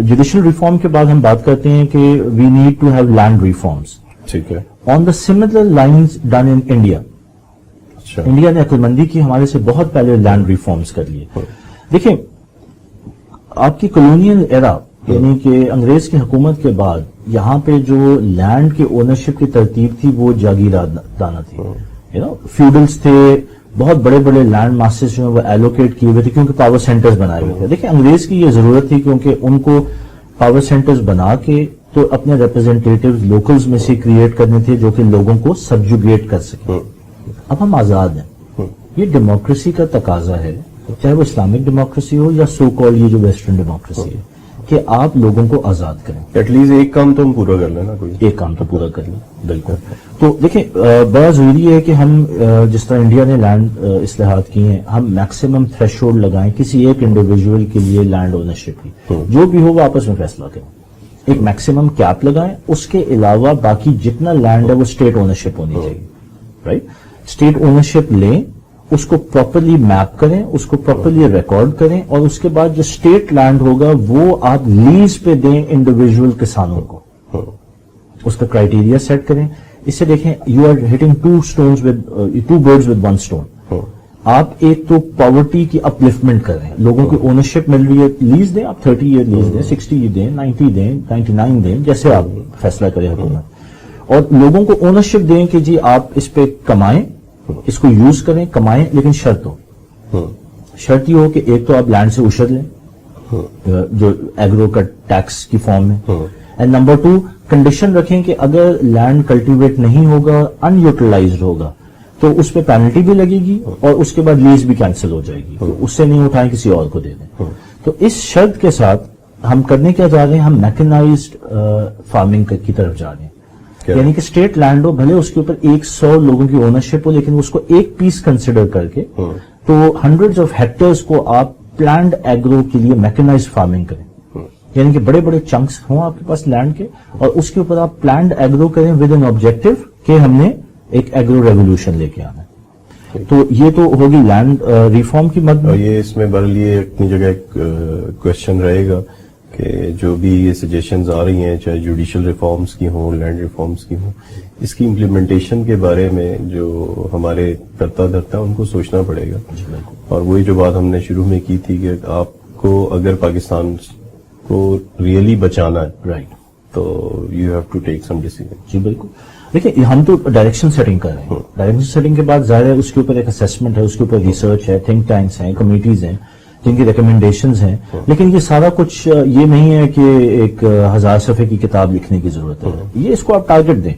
Judicial reform کے بعد ہم بات کرتے ہیں کہ we need to have land reforms. ٹھیک ہے. On the similar lines done in India. India نے عقل مندی کی, ہمارے سے بہت پہلے لینڈ ریفارمس کر لیے. دیکھیں آپ کی کالونیل ایرا یعنی کہ انگریز کی حکومت کے بعد یہاں پہ جو لینڈ کی اونرشپ کی ترتیب تھی وہ جاگیردانہ تھی. فیوڈلز تھے, بہت بڑے بڑے لینڈ ماسز جو ہیں وہ ایلوکیٹ کیے ہوئے تھے کیونکہ پاور سینٹرز بنائے ہوئے تھے. دیکھیں انگریز کی یہ ضرورت تھی کیونکہ ان کو پاور سینٹرز بنا کے تو اپنے ریپرزینٹیٹیو لوکلز میں سے کریٹ کرنے تھے جو کہ لوگوں کو سبجوگیٹ کر سکیں. اب ہم آزاد ہیں, یہ ڈیموکریسی کا تقاضا ہے, چاہے وہ اسلامک ڈیموکریسی ہو یا سو کال یہ جو ویسٹرن ڈیموکریسی ہے, کہ آپ لوگوں کو آزاد کریں. ایٹ لیسٹ ایک کام تو ہم پورا کر لیں نا, کوئی ایک کام تو پورا کر لیں. بالکل. تو دیکھیں بڑا ضروری ہے کہ ہم جس طرح انڈیا نے لینڈ اصلاحات کی ہیں, ہم میکسیمم تھریش ہولڈ لگائیں کسی ایک انڈیویجول کے لیے لینڈ اونرشپ کی. جو بھی ہو وہ آپس میں فیصلہ کریں, ایک میکسیمم کیپ لگائیں. اس کے علاوہ باقی جتنا لینڈ ہے وہ اسٹیٹ اونرشپ ہونی چاہیے. رائٹ, اسٹیٹ اونرشپ لیں, اس کو پراپرلی میپ کریں, اس کو پراپرلی ریکارڈ کریں, اور اس کے بعد جو اسٹیٹ لینڈ ہوگا وہ آپ لیز پہ دیں انڈیویجول کسانوں کو. اس کا کرائیٹیریا سیٹ کریں. اس سے دیکھیں you are hitting two birds with one stone. آپ ایک تو پاورٹی کی اپلفٹمنٹ کر رہے ہیں, لوگوں کی اونرشپ مل رہی ہے. لیز دیں, آپ 30 ایئر لیز دیں, 60 دیں, 90 دیں, 99 دیں, جیسے آپ فیصلہ کریں حکومت, اور لوگوں کو اونرشپ دیں کہ جی آپ اس پہ کمائیں, اس کو یوز کریں, کمائیں, لیکن شرط ہو. شرط یہ ہو کہ ایک تو آپ لینڈ سے اشر لیں جو ایگرو کا ٹیکس کی فارم میں, اینڈ نمبر 2 کنڈیشن رکھیں کہ اگر لینڈ کلٹیویٹ نہیں ہوگا, ان یوٹیلائزڈ ہوگا, تو اس پہ پینلٹی بھی لگے گی اور اس کے بعد لیز بھی کینسل ہو جائے گی. تو اس سے نہیں اٹھائیں, کسی اور کو دے دیں. تو اس شرط کے ساتھ ہم کرنے کیا جا رہے ہیں, ہم میکنائزڈ فارمنگ کی طرف جا رہے ہیں. یعنی کہ اسٹیٹ لینڈ ہو, بھلے اس کے اوپر 100 لوگوں کی اونرشپ ہو, لیکن اس کو ایک پیس کنسیڈر کر کے تو ہنڈریڈز آف ہیکٹرز کو آپ پلانڈ ایگرو کے لیے میکنائزڈ فارمنگ کریں. یعنی کہ بڑے بڑے چنکس ہوں آپ کے پاس لینڈ کے, اور اس کے اوپر آپ پلانڈ ایگرو کریں ود این آبجیکٹو کہ ہم نے ایک ایگرو ریولیوشن لے کے آنا ہے. تو یہ تو ہوگی لینڈ ریفارم کی مد میں. یہ اس میں بہرحال یہ اپنی جگہ ایک کوشچن رہے گا کہ جو بھی یہ سجیشنز آ رہی ہیں, چاہے جوڈیشل ریفارمز کی ہوں, لینڈ ریفارمز کی ہوں, اس کی امپلیمنٹیشن کے بارے میں جو ہمارے کرتا دھرتا ان کو سوچنا پڑے گا. اور وہی جو بات ہم نے شروع میں کی تھی کہ آپ کو اگر پاکستان کو ریئلی بچانا ہے, رائٹ, تو you have to take some decision. جی بالکل. دیکھیں ہم تو ڈائریکشن سیٹنگ کر رہے ہیں. ڈائریکشن سیٹنگ کے بعد ظاہر ہے اس کے اوپر ایک اسیسمنٹ ہے, اس کے اوپر ریسرچ ہے, تھنک ٹینکس ہیں, کمیٹیز ہیں جن کی ریکمنڈیشنز ہیں. لیکن یہ سارا کچھ یہ نہیں ہے کہ ایک 1000 صفحے کی کتاب لکھنے کی ضرورت ہے. یہ اس کو آپ ٹارگٹ دیں,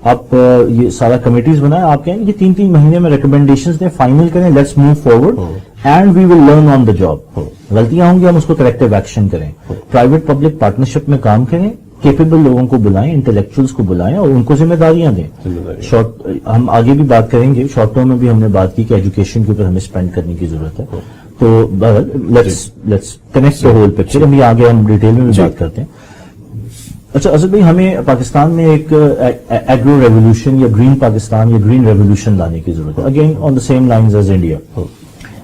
آپ یہ سارا کمیٹیز بنائیں, آپ کہیں یہ 3 مہینے میں ریکمنڈیشنز دیں, فائنل کریں, let's move forward and we will learn on the job. غلطیاں ہوں گی ہم اس کو کریکٹیو ایکشن کریں. پرائیویٹ پبلک پارٹنرشپ میں کام کریں, کیپیبل لوگوں کو بلائیں, انٹلیکچوئلس کو بلائیں اور ان کو ذمہ داریاں دیں. ہم آگے بھی بات کریں گے, شارٹ ٹرم میں بھی ہم نے بات کی کہ ایجوکیشن کے اوپر ہمیں اسپینڈ کرنے کی ضرورت ہے. تو let's connect the whole picture. ہم یہ آگے ہم ڈیٹیل میں بھی بات کرتے ہیں. اچھا اسد بھائی, ہمیں پاکستان میں ایک ایگرو ریولیوشن یا گرین پاکستان یا گرین ریولیوشن لانے کی ضرورت ہے. Again on the same lines as India.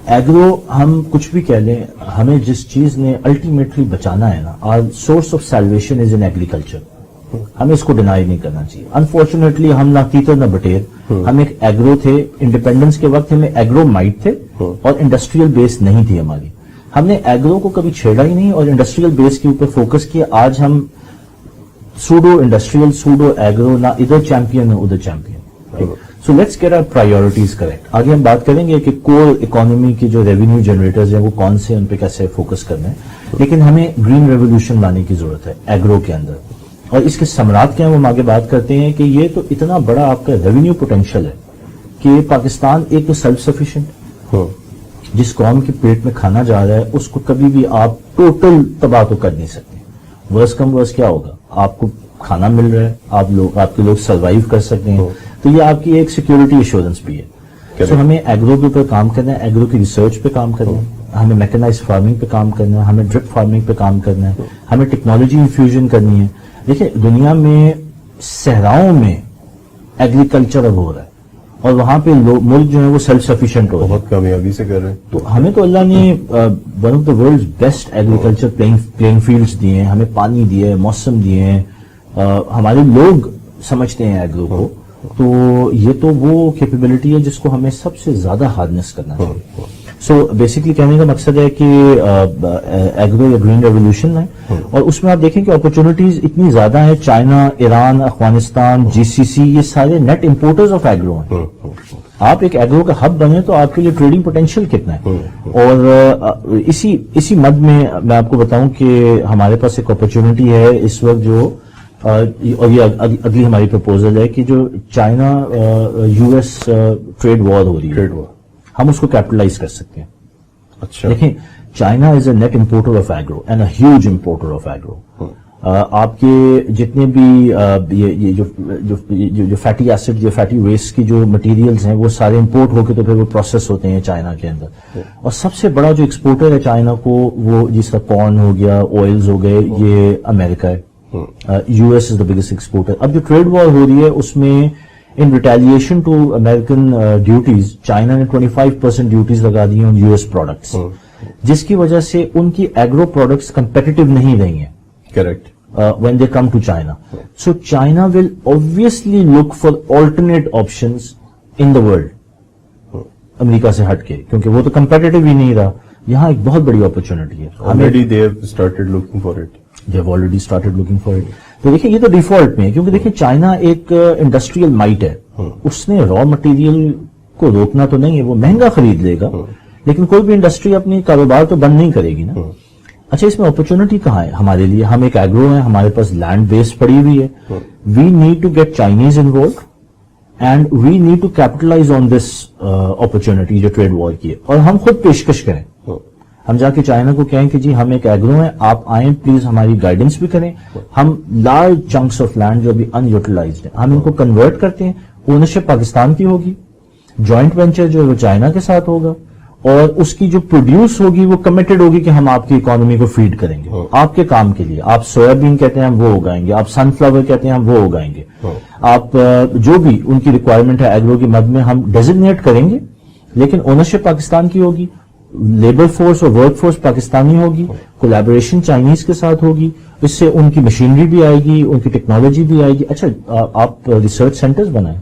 Agro ہم کچھ بھی کہہ لیں, ہمیں جس چیز نے الٹیمیٹلی بچانا ہے نا, our source of salvation is in agriculture. ہمیں اس کو ڈینائی نہیں کرنا چاہیے. انفارچونیٹلی ہم نہ تیتر نہ بٹیر, ہم ایک ایگرو تھے. انڈیپینڈنس کے وقت ہمیں ایگرو مائٹ تھے اور انڈسٹریل بیس نہیں تھی ہماری. ہم نے ایگرو کو کبھی چھیڑا ہی نہیں اور انڈسٹریل بیس کے اوپر فوکس کیا. آج ہم سوڈو انڈسٹریل, سوڈو ایگرو, نہ ادھر چیمپئن نہ ادھر champion. So let's get our priorities correct. آگے ہم بات کریں گے کہ کور اکانومی کی جو ریونیو جنریٹرز ہیں وہ کون سے, ان پہ کیسے فوکس کرنا ہے. لیکن ہمیں گرین ریولیوشن لانے کی ضرورت ہے ایگرو کے اندر, اور اس کے ثمرات کیا ہیں وہ ہم آگے بات کرتے ہیں. کہ یہ تو اتنا بڑا آپ کا ریونیو پوٹینشیل ہے کہ پاکستان ایک تو سیلف سفیشینٹ, جس قوم کے پیٹ میں کھانا جا رہا ہے اس کو کبھی بھی آپ ٹوٹل تباہ تو کر نہیں سکتے. ورس کم ورس کیا ہوگا, آپ کو کھانا مل رہا ہے, آپ کے لوگ سروائیو کر سکتے ہیں, تو یہ آپ کی ایک سیکیورٹی ایشورنس بھی ہے. سو ہمیں ایگرو کے اوپر کام کرنا ہے, ایگرو کی ریسرچ پہ کام کرنا ہے, ہمیں میکنائز فارمنگ پہ کام کرنا ہے, ہمیں ڈرپ فارمنگ پہ کام کرنا ہے, ہمیں ٹیکنالوجی انفیوژن کرنی ہے. دیکھیں دنیا میں صحراؤں میں ایگریکلچر اب ہو رہا ہے, اور وہاں پہ ملک جو ہے وہ سیلف سفیشینٹ ہو رہے ہیں. بہت کامیابی سے کر رہے ہیں. تو ہمیں تو اللہ نے one of the world best agriculture playing fields دیے ہیں, ہمیں پانی دیا ہے, موسم دیے ہیں, ہمارے لوگ سمجھتے ہیں ایگرو کو. تو یہ تو وہ کیپیبلٹی ہے جس کو ہمیں سب سے زیادہ ہارنس کرنا چاہیے. سو بیسکلی کہنے کا مقصد ہے کہ ایگرو یا گرین ریولیوشن ہے, اور اس میں آپ دیکھیں کہ اپرچونٹیز اتنی زیادہ ہیں. چائنا, ایران, افغانستان, جی سی سی, یہ سارے نیٹ امپورٹرز آف ایگرو ہیں. آپ ایک ایگرو کا ہب بنے تو آپ کے لیے ٹریڈنگ پوٹینشیل کتنا ہے. اور اسی مد میں میں آپ کو بتاؤں کہ ہمارے پاس ایک اپرچونٹی ہے اس وقت جو, اور یہ اگلی ہماری پرپوزل ہے کہ جو China U S trade war ہو رہی ہے, ہم اس کو کیپٹلائز کر سکتے ہیں. اچھا, دیکھیں China is a net importer of agro and a huge importer of agro. آپ کے جتنے بھی یہ جو فیٹی ایسڈ یا فیٹی ویسٹ کی جو مٹیریلز ہیں وہ سارے امپورٹ ہو کے تو پھر وہ پروسیس ہوتے ہیں چائنا کے اندر. اور سب سے بڑا جو ایکسپورٹر ہے چائنا کو, وہ جس کا کارن ہو گیا, آئلز ہو گئے, یہ امریکہ ہے. U S is the biggest exporter. اب جو ٹریڈ وار ہو رہی ہے اس میں in retaliation to American duties China نے 25% ڈیوٹیز لگا دی ہیں آن یو ایس پروڈکٹس, جس کی وجہ سے ان کی ایگرو پروڈکٹس کمپیٹیٹو نہیں رہی ہیں. Correct. when they come to China. So China will obviously look for alternate options in the world. امریکہ سے ہٹ کے, کیونکہ وہ تو کمپیٹیٹو ہی نہیں رہا. یہاں ایک بہت بڑی اپرچونٹی ہے. Already they have started looking for it. They have already started looking for it. تو دیکھیں یہ تو ڈیفالٹ میں ہے, کیونکہ دیکھیں چائنا ایک انڈسٹریل مائٹ ہے. اس نے را مٹیریل کو روکنا تو نہیں ہے, وہ مہنگا خرید لے گا, لیکن کوئی بھی انڈسٹری اپنی کاروبار تو بند نہیں کرے گی نا. اچھا, اس میں اپرچونٹی کہاں ہے ہمارے لیے؟ ہم ایک ایگرو ہیں, ہمارے پاس لینڈ بیس پڑی ہوئی ہے. We need to get Chinese involved and we need to capitalise on this opportunity جو ٹریڈ وار کی ہے, اور ہم خود پیشکش کریں. ہم جا کے چائنا کو کہیں کہ جی ہم ایک ایگرو ہیں, آپ آئیں پلیز, ہماری گائیڈنس بھی کریں. ہم لارج چنکس آف لینڈ جو ابھی ان یوٹیلائزڈ ہیں, ہم ان کو کنورٹ کرتے ہیں. اونرشپ پاکستان کی ہوگی, جوائنٹ وینچر جو ہے وہ چائنا کے ساتھ ہوگا, اور اس کی جو پروڈیوس ہوگی وہ کمیٹڈ ہوگی کہ ہم آپ کی اکانومی کو فیڈ کریں گے آپ کے کام کے لیے. آپ سویا بین کہتے ہیں ہم وہ اگائیں گے, آپ سن فلاور کہتے ہیں ہم وہ اگائیں گے. آپ جو بھی ان کی ریکوائرمنٹ ہے ایگرو کی مد میں ہم ڈیزگنیٹ کریں گے, لیکن اونرشپ پاکستان کی ہوگی, لیبر فورس اور ورک فورس پاکستانی ہوگی, کولیبوریشن چائنیز کے ساتھ ہوگی. اس سے ان کی مشینری بھی آئے گی, ان کی ٹیکنالوجی بھی آئے گی. اچھا, آپ ریسرچ سینٹرز بنائیں,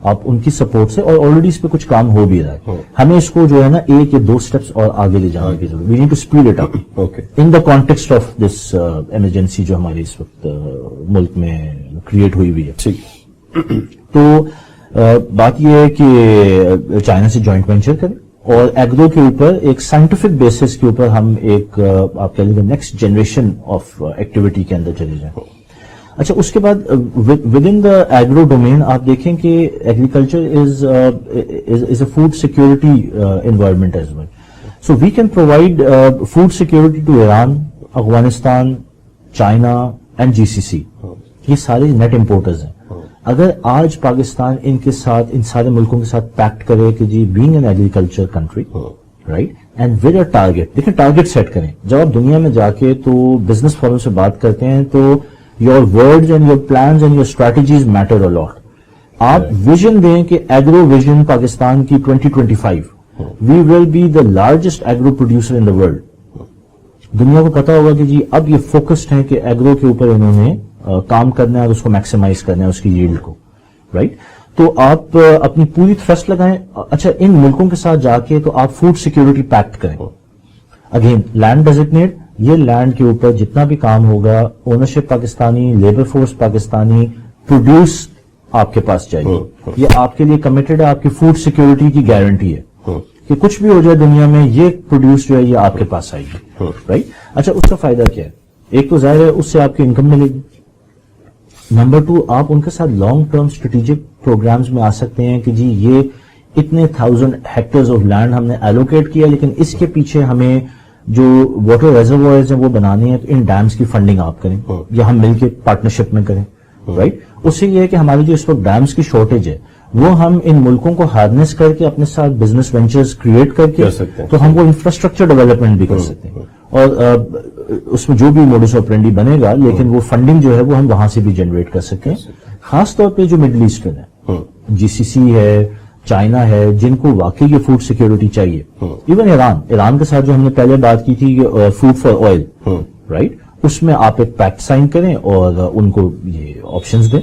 آپ ان کی سپورٹ سے, اور آلریڈی اس پہ کچھ کام ہو بھی رہا ہے. ہمیں اس کو جو ہے نا ایک یا دو سٹیپس اور آگے لے جانے کی ضرورت. We need to speed it up in the context of this emergency جو ہماری اس وقت ملک میں کریٹ ہوئی ہوئی ہے. تو بات یہ ہے کہ چائنا سے جوائنٹ وینچر کریں, اور ایگرو کے اوپر ایک سائنٹیفک بیسس کے اوپر ہم ایک آپ کہہ لیجیے نیکسٹ جنریشن آف ایکٹیویٹی کے اندر چلے جائیں. اچھا, اس کے بعد with in the agro domain آپ دیکھیں کہ agriculture is a food security environment as well. So we can provide food security to Iran, Afghanistan, China and G C C. یہ سارے نیٹ امپورٹرز ہیں. اگر آج پاکستان ان کے ساتھ, ان سارے ملکوں کے ساتھ پیکٹ کرے کہ جی being an agriculture country, right, and with a target. دیکھیں ٹارگیٹ سیٹ کریں. جب آپ دنیا میں جا کے تو بزنس فورم سے بات کرتے ہیں تو your words and your plans and your strategies matter a lot. آپ ویژن دیں کہ ایگرو ویژن پاکستان کی 2025, we will be the largest agro producer in the world. دنیا کو پتا ہوگا کہ جی اب یہ فوکسڈ ہے کہ ایگرو کے اوپر انہوں نے کام کرنا ہے اور اس کو میکسیمائز کرنا ہے, اس کی ییلڈ کو, رائٹ. تو آپ اپنی پوری تھرسٹ لگائیں. اچھا, ان ملکوں کے ساتھ جا کے تو آپ فوڈ سیکورٹی پیکٹ کریں. اگین لینڈ ڈیزگنیٹ, یہ لینڈ کے اوپر جتنا بھی کام ہوگا ownership Pakistani, labour force Pakistani, produce آپ کے پاس چاہیے. یہ آپ کے لیے کمیٹڈ ہے, آپ کی فوڈ سیکورٹی کی گارنٹی ہے کہ کچھ بھی ہو جائے دنیا میں یہ پروڈیوس جو ہے یہ آپ کے پاس آئے گی, رائٹ. اچھا, اس کا فائدہ کیا ہے؟ ایک تو ظاہر ہے اس سے آپ کی انکم ملے گی. نمبر 2, آپ ان کے ساتھ لانگ ٹرم اسٹریٹجک پروگرامز میں آ سکتے ہیں کہ جی یہ اتنے 1000 ہیکٹرز آف لینڈ ہم نے ایلوکیٹ کیا, لیکن اس کے پیچھے ہمیں جو واٹر ریزروائرز ہیں وہ بنانے ہیں, تو ان ڈیمز کی فنڈنگ آپ کریں یا ہم مل کے پارٹنرشپ میں کریں, رائٹ. اس سے یہ ہے کہ ہماری جو اس وقت ڈیمز کی شارٹیج ہے وہ ہم ان ملکوں کو ہارنس کر کے اپنے ساتھ بزنس وینچرز کریٹ کر کے تو ہم وہ انفراسٹرکچر ڈیولپمنٹ بھی کر سکتے ہیں, اور اس میں جو بھی موڈس آپرینڈی بنے گا, لیکن وہ فنڈنگ جو ہے وہ ہم وہاں سے بھی جنریٹ کر سکتے ہیں. خاص طور پہ جو مڈل ایسٹرن ہے, جی سی سی ہے, چائنا ہے، جن کو واقعی یہ فوڈ سیکیورٹی چاہیے، ایون ایران کے ساتھ جو ہم نے پہلے بات کی تھی فوڈ فار آئل، رائٹ، اس میں آپ ایک پیکٹ سائن کریں اور ان کو یہ آپشنز دیں،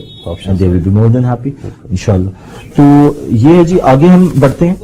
دے will be more than happy انشاءاللہ. تو یہ ہے جی. آگے ہم بڑھتے ہیں.